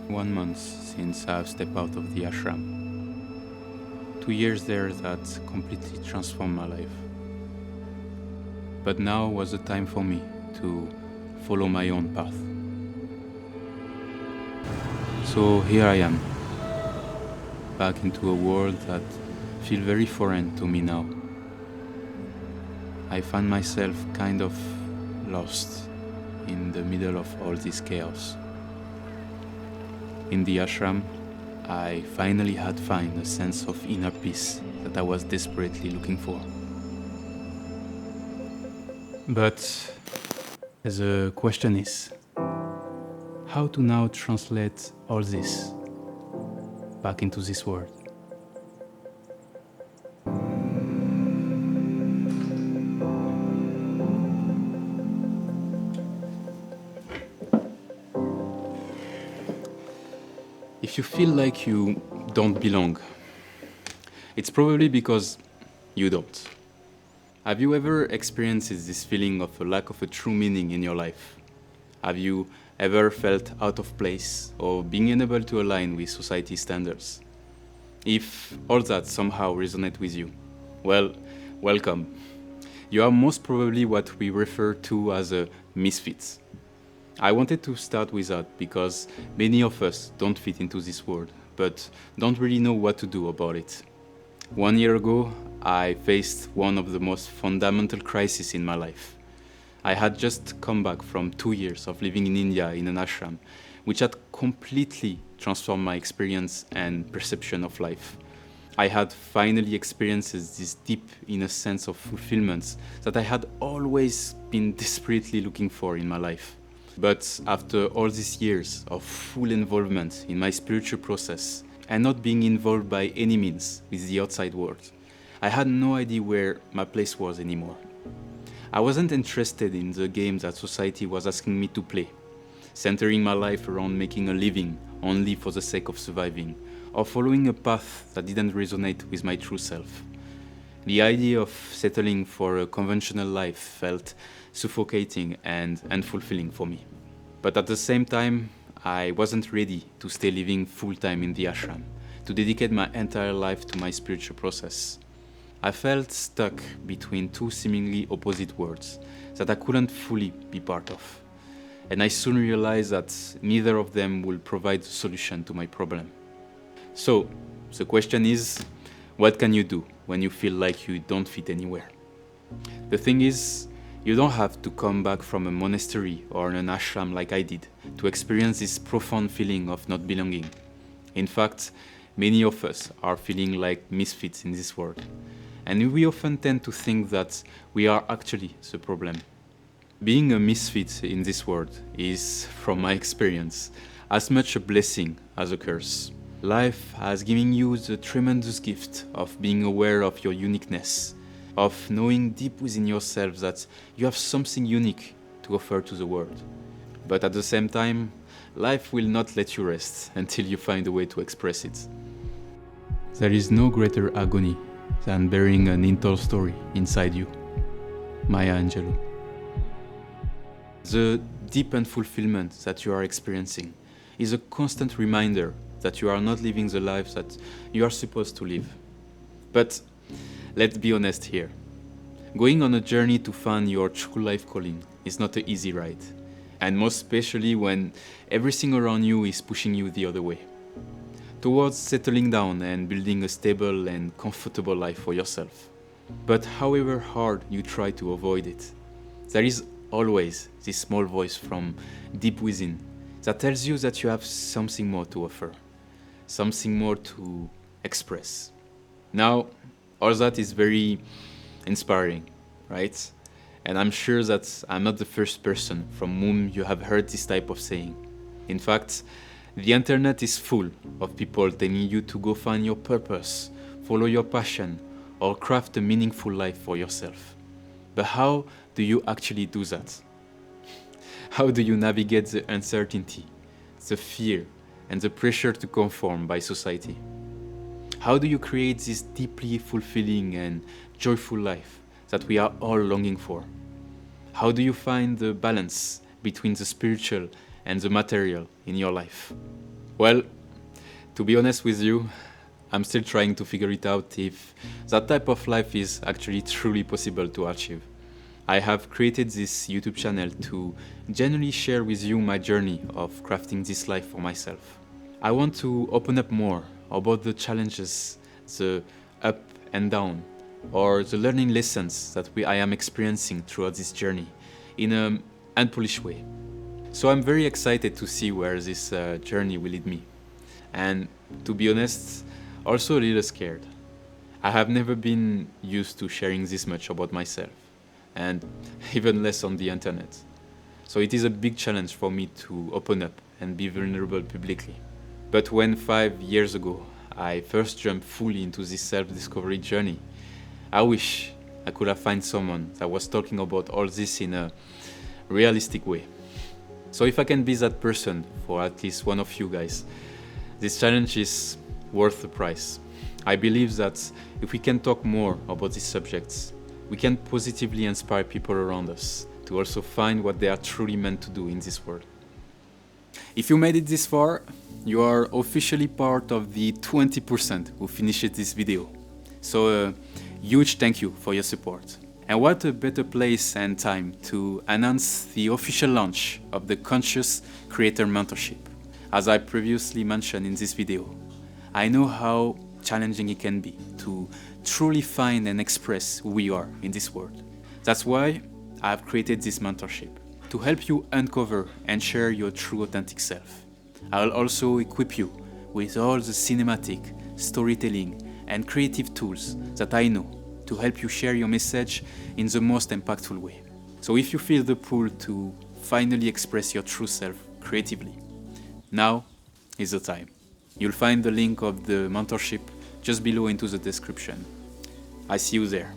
1 month since I've stepped out of the ashram. 2 years there that completely transformed my life. But now was the time for me to follow my own path. So here I am, back into a world that feels very foreign to me now. I find myself kind of lost in the middle of all this chaos. In the ashram, I finally had found a sense of inner peace that I was desperately looking for. But the question is, how to now translate all this back into this world? If you feel like you don't belong, it's probably because you don't. Have you ever experienced this feeling of a lack of a true meaning in your life? Have you ever felt out of place or being unable to align with society standards? If all that somehow resonates with you, well, welcome. You are most probably what we refer to as a misfits. I wanted to start with that because many of us don't fit into this world, but don't really know what to do about it. 1 year ago, I faced one of the most fundamental crises in my life. I had just come back from 2 years of living in India in an ashram, which had completely transformed my experience and perception of life. I had finally experienced this deep inner sense of fulfillment that I had always been desperately looking for in my life. But after all these years of full involvement in my spiritual process and not being involved by any means with the outside world, I had no idea where my place was anymore. I wasn't interested in the game that society was asking me to play, centering my life around making a living only for the sake of surviving, or following a path that didn't resonate with my true self. The idea of settling for a conventional life felt suffocating and unfulfilling for me. But at the same time, I wasn't ready to stay living full-time in the ashram, to dedicate my entire life to my spiritual process. I felt stuck between two seemingly opposite worlds that I couldn't fully be part of. And I soon realized that neither of them will provide a solution to my problem. So, the question is, what can you do when you feel like you don't fit anywhere? The thing is, you don't have to come back from a monastery or an ashram like I did to experience this profound feeling of not belonging. In fact, many of us are feeling like misfits in this world. And we often tend to think that we are actually the problem. Being a misfit in this world is, from my experience, as much a blessing as a curse. Life has given you the tremendous gift of being aware of your uniqueness, of knowing deep within yourself that you have something unique to offer to the world. But at the same time, life will not let you rest until you find a way to express it. There is no greater agony than bearing an untold story inside you. Maya Angelou. The deep unfulfillment that you are experiencing is a constant reminder that you are not living the life that you are supposed to live. But let's be honest here. Going on a journey to find your true life calling is not an easy ride, and most especially when everything around you is pushing you the other way, towards settling down and building a stable and comfortable life for yourself. But however hard you try to avoid it, there is always this small voice from deep within that tells you that you have something more to offer, something more to express. Now, all that is very inspiring, right? And I'm sure that I'm not the first person from whom you have heard this type of saying. In fact, the internet is full of people telling you to go find your purpose, follow your passion, or craft a meaningful life for yourself. But how do you actually do that? How do you navigate the uncertainty, the fear, and the pressure to conform by society? How do you create this deeply fulfilling and joyful life that we are all longing for? How do you find the balance between the spiritual and the material in your life? Well, to be honest with you, I'm still trying to figure it out if that type of life is actually truly possible to achieve. I have created this YouTube channel to genuinely share with you my journey of crafting this life for myself. I want to open up more about the challenges, the up and down, or the learning lessons that I am experiencing throughout this journey in an unpolished way. So I'm very excited to see where this journey will lead me. And to be honest, also a little scared. I have never been used to sharing this much about myself, and even less on the internet. So it is a big challenge for me to open up and be vulnerable publicly. But when 5 years ago I first jumped fully into this self-discovery journey, I wish I could have found someone that was talking about all this in a realistic way. So if I can be that person for at least one of you guys, this challenge is worth the price. I believe that if we can talk more about these subjects, we can positively inspire people around us to also find what they are truly meant to do in this world. If you made it this far, you are officially part of the 20% who finished this video. So a huge thank you for your support. And what a better place and time to announce the official launch of the Conscious Creator Mentorship. As I previously mentioned in this video, I know how challenging it can be to truly find and express who we are in this world. That's why I have created this mentorship, to help you uncover and share your true authentic self. I'll also equip you with all the cinematic, storytelling, and creative tools that I know to help you share your message in the most impactful way. So if you feel the pull to finally express your true self creatively, now is the time. You'll find the link of the mentorship just below into the description. I see you there.